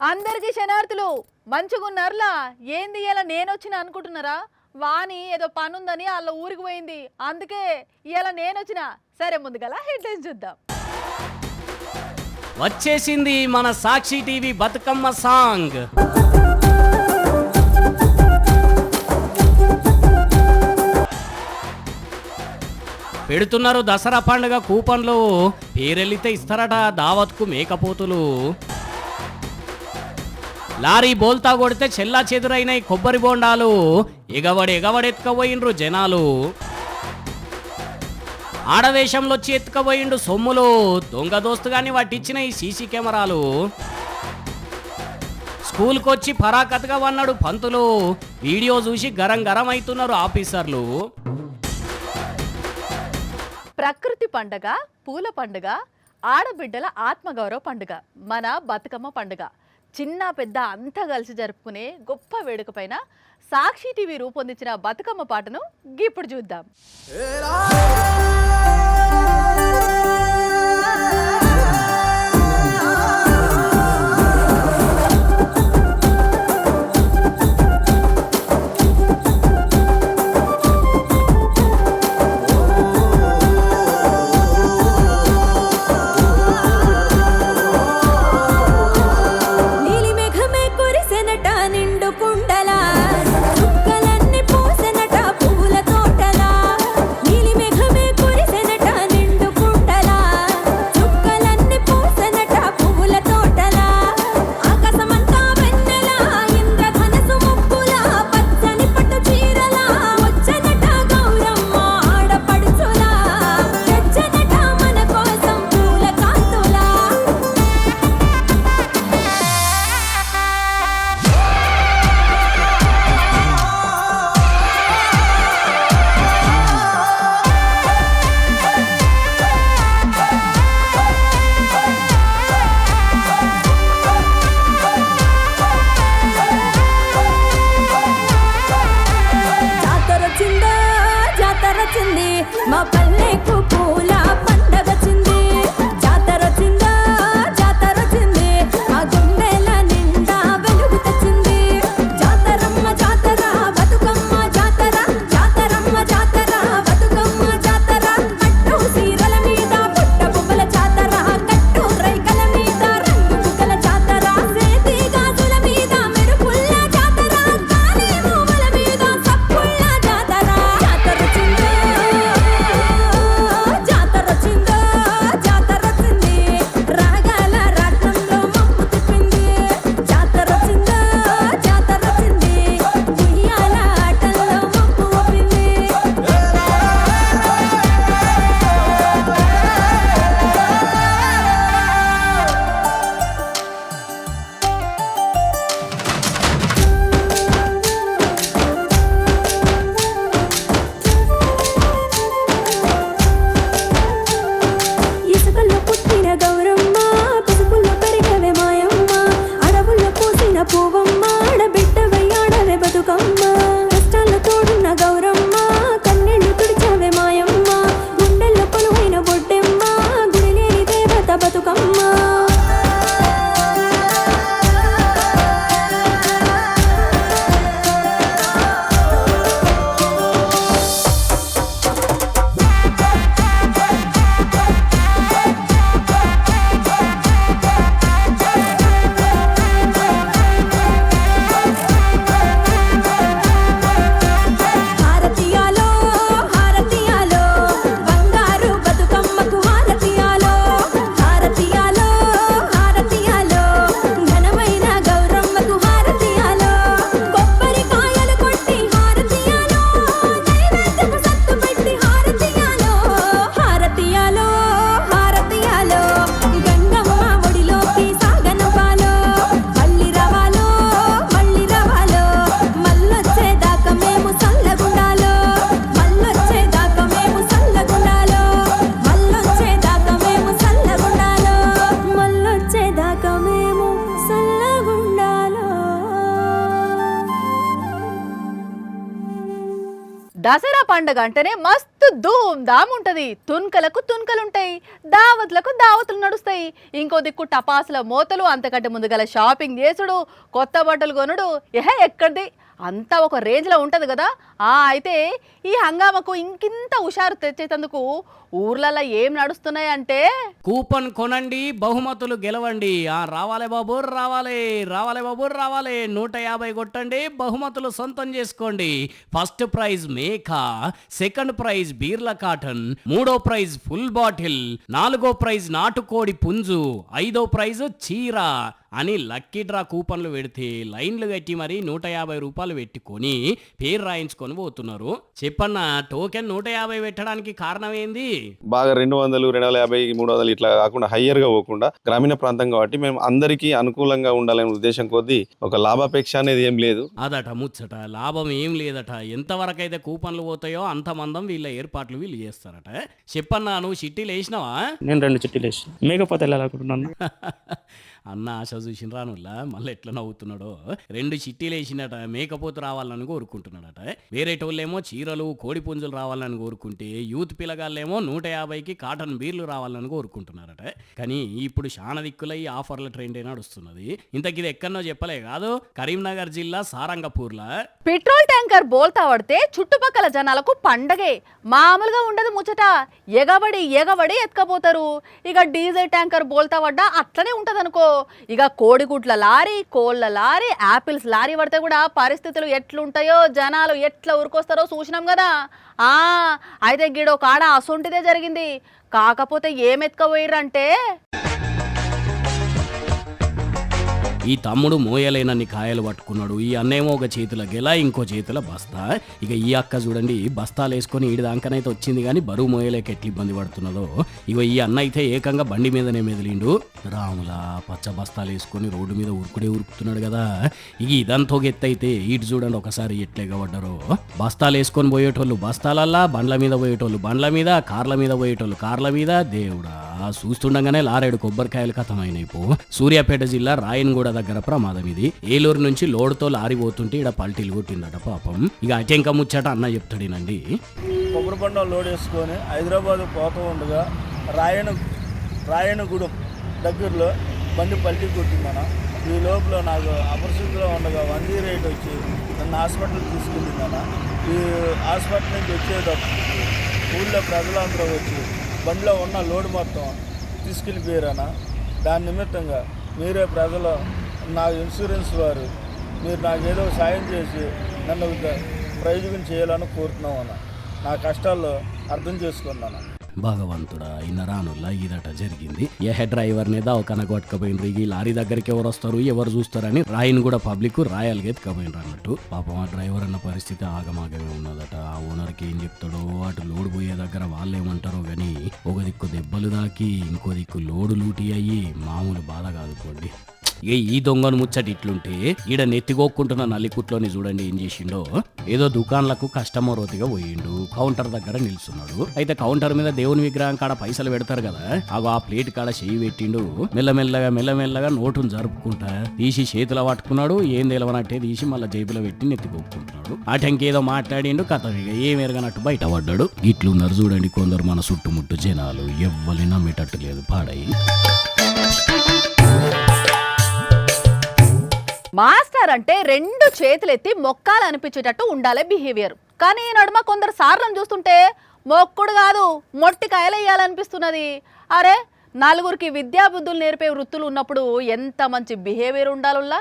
అందరికీ శనార్థులు మంచిగున్నారులా. ఏంది ఇలా నేనొచ్చిన అనుకుంటున్నారా? వాణి ఏదో పనుందని వాళ్ళ ఊరికి పోయింది, అందుకే ఇలా నేనొచ్చిన. సరే ముందుగల హెడ్లైన్స్ చూద్దాం. వచ్చేసింది మన సాక్షి టీవీ బతుకమ్మ సాంగ్. పెడుతున్నారు దసరా పండుగ కూపన్లు, పేరెళ్ళితే ఇస్తారట దావత్కు మేకపోతులు. లారీ బోల్తా కొడితే చెల్లా చెదురైనాయి కొబ్బరి బోండాలు, ఎగవడెత్తుకపోయిండ్రు జనాలు. ఆడవేషంలో వచ్చి ఎత్తుకపోయిండు సొమ్ములు, దొంగ దోస్తుగాని వాటిచ్చిన ఈ సీసీ కెమెరాలు. స్కూల్కొచ్చి ఫరాకత్గా వన్నాడు పంతులు, వీడియో చూసి గరం గరం అవుతున్నారు ఆఫీసర్లు. ప్రకృతి పండుగ, పూల పండుగ, ఆడబిడ్డల ఆత్మగౌరవ పండుగ మన బతుకమ్మ పండుగ. చిన్న పెద్ద అంతా కలిసి జరుపుకునే గొప్ప వేడుక పైన సాక్షి టీవీ రూపొందించిన బతుకమ్మ పాటను ఇప్పుడు చూద్దాం. మా పల్లెకు పూల పండగ చింది, జాతర చిందా జాతర చింది, ఆ గుండెల నిండా వెలుగు తెచ్చింది. జాతరమ్మ జాతర బతుకమ్మ జాతర, జాతరమ్మ జాతర బతుకమ్మ జాతర. కట్టు సీరల మీద పుట్ట పువ్వుల జాతర, కట్టు రైకల మీద రంగు బుగ్గల జాతర, సేతి గాజుల మీద మెరుపుల్ల జాతర, గాలి మూవల మీద సప్పుల్ల జాతర. జాతర చిందా దసరా పండుగ అంటేనే మస్తు ధూమ్ ధామ్ ఉంటది. తున్కలకు తున్కలుంటాయి, దావత్లకు దావతులు నడుస్తాయి. ఇంకో దిక్కు టపాసుల మోతలు, అంతకంటే ముందుగల షాపింగ్ చేసుడు, కొత్త బట్టలు కొనుడు ఎక్కడిది అంతా ఒక రేంజ్లో ఉంటుంది కదా. అయితే ఈ హంగామకు ఇంకింత హుషారు తెచ్చేందుకు ఊర్లలో ఏం నడుస్తున్నాయంటే కూపన్ కొనండి, బహుమతులు గెలవండి. రావాలే బాబు రావాలి, రావాలే బాబు రావాలి. 150 కొట్టండి, బహుమతులు సొంతం చేసుకోండి. First prize Meka, second prize Beerla cotton, మూడో ప్రైజ్ ఫుల్ బాటిల్, నాలుగో ప్రైజ్ నాటుకోడి పుంజు, ఐదో ప్రైజ్ చీర అని లక్కీ డ్రా కూపన్లు పెడితే లైన్లు కట్టి మరి 150 రూపాయలు పెట్టుకొని పేరు రాయించుకొని పోతున్నారు. చెప్పన్నా, టోకెన్ 150 పెట్టడానికి కారణం ఏంది? బాగా 200, 250, 300 ఇట్లా కాకుండా హయ్యర్ గా పోకుండా గ్రామీణ ప్రాంతం కాబట్టి మేము అందరికీ అనుకూలంగా ఉండాలనే ఉద్దేశం కొద్దీ ఒక లాభాపేక్ష అనేది ఏం లేదు. అదట ముచ్చట, లాభం ఏం లేదట. ఎంతవరకు అయితే కూపన్లు పోతాయో అంత మందం వీళ్ళ ఏర్పాట్లు వీళ్ళు చేస్తారట. చెప్పన్నా, నువ్వు చిట్టీలు వేసినావా? నేను 2 చిట్టీలు వేసి మేకపోతే వెళ్ళాలనుకుంటున్నాను. అన్న ఆశ చూసిన రానుల్లా మళ్ళీ ఎట్లా నవ్వుతున్నాడో. 2 చిట్టీలు వేసినట, మేకపోతు రావాలని కోరుకుంటున్నాడట. వేరేటోళ్ళేమో చీరలు కోడి పుంజులు రావాలని కోరుకుంటే, యూత్ పిల్లగాళ్ళేమో 150కి కాటన్ బీర్లు రావాలని కోరుకుంటున్నారట. కానీ ఇప్పుడు చాలా దిక్కుల ఈ ఆఫర్ల ట్రెండ్ నడుస్తున్నది. ఇంతకిది ఎక్కడనో చెప్పలే కాదు, కరీంనగర్ జిల్లా సారంగపూర్లా పెట్రోల్ ట్యాంకర్ బోల్తా పడితే చుట్టుపక్కల జనాలకు పండగే. మామూలుగా ఉండదు ముచ్చట, ఎగబడి ఎగబడి ఎత్తుకపోతారు. ఇక డీజిల్ ట్యాంకర్ బోల్తా పడ్డా అట్లనే ఉంటదనుకో. ఇక కోడిగుడ్ల లారీ, కోళ్ళ లారీ, యాపిల్స్ లారీ పడితే కూడా పరిస్థితులు ఎట్లుంటాయో, జనాలు ఎట్లా ఊరుకొస్తారో చూసినాం కదా. అయితే గిడో కాడ అసొంటిదే జరిగింది. కాకపోతే ఏం ఎత్తుకపోయిర్రంటే ఈ తమ్ముడు మోయలేనన్ని కాయలు పట్టుకున్నాడు. ఈ అన్నేమో ఒక చేతుల గెల, ఇంకో చేతుల బస్తా. ఇక ఈ అక్క చూడండి, బస్తాలు వేసుకొని ఈడి దానికనైతే వచ్చింది కానీ బరువు మోయలేక ఎట్లా ఇబ్బంది పడుతున్నదో. ఇక ఈ అన్న అయితే ఏకంగా బండి మీదనే మెదిలిండు. రాములా పచ్చ బస్తాలు వేసుకొని రోడ్డు మీద ఉరుకుతున్నాడు కదా. ఇక ఇదంతా ఎత్తు అయితే ఇటు చూడండి ఒకసారి ఎట్లా ఎగబడ్డారో. బస్తాలు వేసుకొని పోయేటోళ్ళు బస్తాలల్లా, బండ్ల మీద పోయేటోళ్ళు బండ్ల మీద, కార్ల మీద పోయేటోళ్ళు కార్ల మీద. దేవుడా, చూస్తుండగానే లారేడు కొబ్బరికాయలు కథమైనాయి. సూర్యాపేట జిల్లా రాయన్గూడ దగ్గర ప్రమాదం ఇది. ఏలూరు నుంచి లోడుతో లారీ పోతుంటే ఇక్కడ పల్టీలు కొట్టిందట పాపం. ఇక అటెంక ముచ్చట అన్న చెప్తాడేనండి. కొబ్బరి బండం లోడ్ వేసుకొని హైదరాబాద్ పోతూ ఉండగా రాయనగూడెం దగ్గరలో బండి పల్టీ కొట్టిందన్న. ఈ లోపల నాకు అపరిస్థితిలో ఉండగా 108 వచ్చి నన్ను హాస్పిటల్ తీసుకెళ్ళిందన్న. ఈ హాస్పిటల్ నుంచి వచ్చేటప్పుడు ఊళ్ళో ప్రజలందరూ వచ్చి బండిలో ఉన్న లోడ్ మొత్తం తీసుకెళ్ళిపోయారన్న. దాని నిమిత్తంగా మీరే ప్రజలు, నా ఇన్సూరెన్స్ వారు, మీరు నాకు ఏదో సాయం చేసి నన్ను ప్రయోజనం చేయాలని కోరుతున్నాం అన్న. నా కష్టాల్లో అర్థం చేసుకున్నాను. భగవంతుడా, ఇన్న రానుల్లా ఇదట జరిగింది. ఏ హెడ్ డ్రైవర్ని దవాఖాన కొట్టుకపోయినరు. ఈ లారీ దగ్గరికి ఎవరు వస్తారు, ఎవరు చూస్తారని రాయన్ కూడా పబ్లిక్ రాయల్గా ఎత్తుకపోయినరు అన్నట్టు. పాపం ఆ డ్రైవర్ అన్న పరిస్థితి ఆగమాగమే ఉన్నదట. ఆ ఓనర్కి ఏం చెప్తాడో, అటు లోడు పోయే దగ్గర వాళ్ళు ఏమంటారో గానీ, ఒక దిక్కు దెబ్బలు దాకి ఇంకో దిక్కు లోడు లూటీ అయ్యి మామూలు బాధ కాదుకోండి. ఇక ఈ దొంగను ముచ్చటి ఇట్లుంటే ఈడ నెత్తిగోక్కుంటున్న నల్లికుట్లోని చూడండి ఏం చేసిండో. ఏదో దుకాన్లకు కస్టమర్ రోతిగా పోయిండు, కౌంటర్ దగ్గర నిల్చున్నాడు. అయితే కౌంటర్ మీద దేవుని విగ్రహం కాడ పైసలు పెడతారు కదా, ఆ ప్లేట్ కాడ చెయ్యి పెట్టిండు. మెల్లమెల్లగా నోటును జరుపుకుంటా తీసి చేతిలో పట్టుకున్నాడు. ఏం తెలవనట్టే తీసి మళ్ళీ జేబులో పెట్టి నెత్తిగోక్కుంటున్నాడు. అటంకేదో మాట్లాడిండు, కథ ఇక ఏం ఎరగనట్టు బయట పడ్డాడు. ఇట్లున్నారు చూడండి కొందరు మన చుట్టుముట్టు జనాలు, ఎవ్వరి నమ్మేటట్టు లేదు పాడై. మాస్టర్ అంటే 2 చేతులెత్తి మొక్కాలనిపించేటట్టు ఉండాలి బిహేవియర్. కానీ ఈ నడుమ కొందరు సార్లను చూస్తుంటే మొక్కుడు కాదు మొట్టికాయలు వేయాలనిపిస్తున్నది. అరే, నలుగురికి విద్యాబుద్ధులు నేర్పే వృత్తులు ఉన్నప్పుడు ఎంత మంచి బిహేవియర్ ఉండాలుల్లా.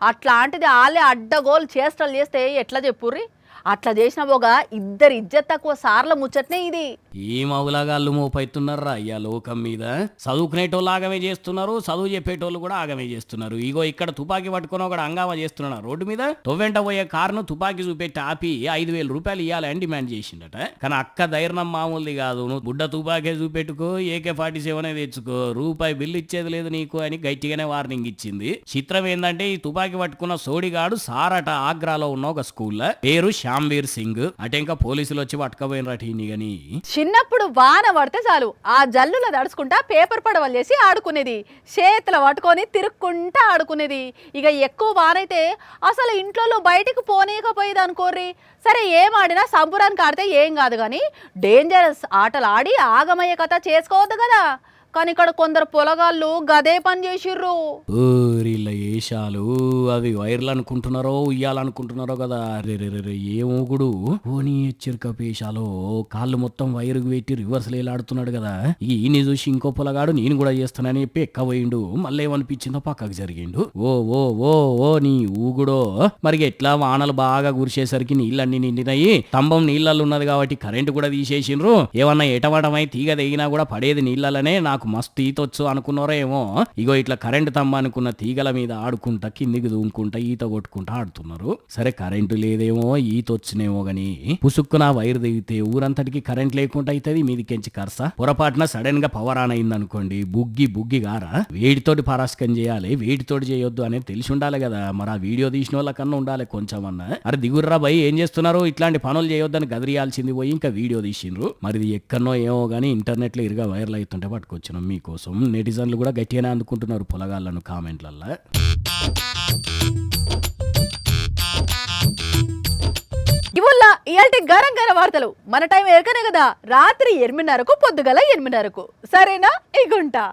అట్లాంటిది వాళ్ళే అడ్డగోలు చేష్టలు చేస్తే ఎట్లా చెప్పుర్రి? అట్లా చేసిన పోగా 2 ఇజ్జత్ తక్కువ సార్ల ముచ్చట్నే ఇది. ఈ మౌలాగాళ్ళు మోపైతున్నారా అయ్యా లోకం మీద. చదువుకునేటోళ్ళు ఆగమే చేస్తున్నారు, చదువు చెప్పేటోళ్ళు కూడా ఆగమే చేస్తున్నారు. ఇగో ఇక్కడ తుపాకీ పట్టుకుని ఒకడు హంగామా చేస్తున్నాడు రోడ్డు మీద. తొవ్వెంట పోయే కారును తుపాకీ చూపెట్టి ఆపి 5,000 రూపాయలు ఇవ్వాలని డిమాండ్ చేసిండట. కానీ అక్క ధైర్యం మామూలుది కాదు. నువ్వు బుడ్డ తుపాకీ చూపెట్టుకో, AK-47 తెచ్చుకో, రూపాయి బిల్లు ఇచ్చేది లేదు నీకు అని గట్టిగానే వార్నింగ్ ఇచ్చింది. చిత్రం ఏంటంటే ఈ తుపాకీ పట్టుకున్న సోడిగాడు సారట ఆగ్రాలో ఉన్న ఒక స్కూల్లో, పేరు శ్యామ్వీర్ సింగ్. అటెంక పోలీసులు వచ్చి పట్టుకపోయినరట. ఇన్ని గాని చిన్నప్పుడు వాన పడితే చాలు ఆ జల్లులో దడుచుకుంటా పేపర్ పడవలు చేసి ఆడుకునేది, చేతులు పట్టుకొని తిరుక్కుంటా ఆడుకునేది. ఇక ఎక్కువ వానైతే అసలు ఇంట్లో బయటికి పోనీయకపోయేది అనుకోర్రి. సరే ఏం ఆడినా సంబురానికి ఆడితే ఏం కాదు, కానీ డేంజరస్ ఆటలు ఆడి ఆగమయ్యే కథ చేసుకోవద్దు కదా. కానీ ఇక్కడ కొందరు పొలగాళ్ళు గదే పని చేసిర్రు. వీళ్ళ ఏషాలు అవి వైర్లు అనుకుంటున్నారో ఉయ్యాలనుకుంటున్నారో కదా. రే ఏమోగుడు పోనీ హెచ్చరిక పేషాలో కాళ్ళు మొత్తం వైరుకు పెట్టి రివర్స్ లేలాడుతున్నాడు కదా. ఈయన్ని చూసి ఇంకో పొలగాడు నేను కూడా చేస్తానని చెప్పి ఎక్కబోయిండు. మళ్ళీ ఏమనిపించిందో పక్కకు జరిగిండు. ఓ ఓ ఓ ఓ నీ ఊగుడో మరి ఎట్లా వానలు బాగా కురిసేసరికి నీళ్ళన్నీ నిండినాయి. స్తంభం నీళ్ళల్లో ఉన్నది కాబట్టి కరెంటు కూడా తీసేసిండ్రు. ఏమన్నా ఎటవటమై తీగ తెగినా కూడా పడేది నీళ్ళనే. నాకు మస్తు ఈతొచ్చు అనుకున్నారో ఏమో. ఇగో ఇట్లా కరెంటు తమ్మ అనుకున్న తీగల మీద ఆడుకుంటా కిందికి దూముకుంటా ఈత కొట్టుకుంటా ఆడుతున్నారు. సరే కరెంటు లేదేమో ఈతొచ్చినేమో గాని పుసుక్కున వైర్ దిగితే ఊరంతటికి కరెంట్ లేకుండా అవుతుంది. మీదికెంచి కరస పొరపాటున సడన్ గా పవర్ ఆన్ అయింది అనుకోండి, బుగ్గి గారా వేడితోటి పరాస్కం చేయాలి, వేడితోటి చేయొద్దు అనేది తెలిసి ఉండాలి కదా. మరి ఆ వీడియో తీసిన వాళ్ళకన్నా ఉండాలి కొంచెం అన్న. అరే దిగుర్రా భయ్ ఏం చేస్తున్నారు, ఇట్లాంటి పనులు చేయొద్దని గదిరియాల్సింది పోయి ఇంకా వీడియో తీసిండ్రు. మరి ఇది ఎక్కడనో ఏమో గానీ ఇంటర్నెట్ లో ఇరుగా వైర్లు అవుతుంటే పట్టుకొచ్చిన మీకోసం. నెటిజన్లు కూడా గట్టిగానే అందుకుంటున్నారు పొలగాళ్ళను కామెంట్లల్లో. ఇవల్ల ఇయాల్టి గరం గరం వార్తలు. మన టైం ఎరకనే కదా, రాత్రి 8:30కు పొద్దుగల 8:30కు. సరేనా? ఇగుంటా.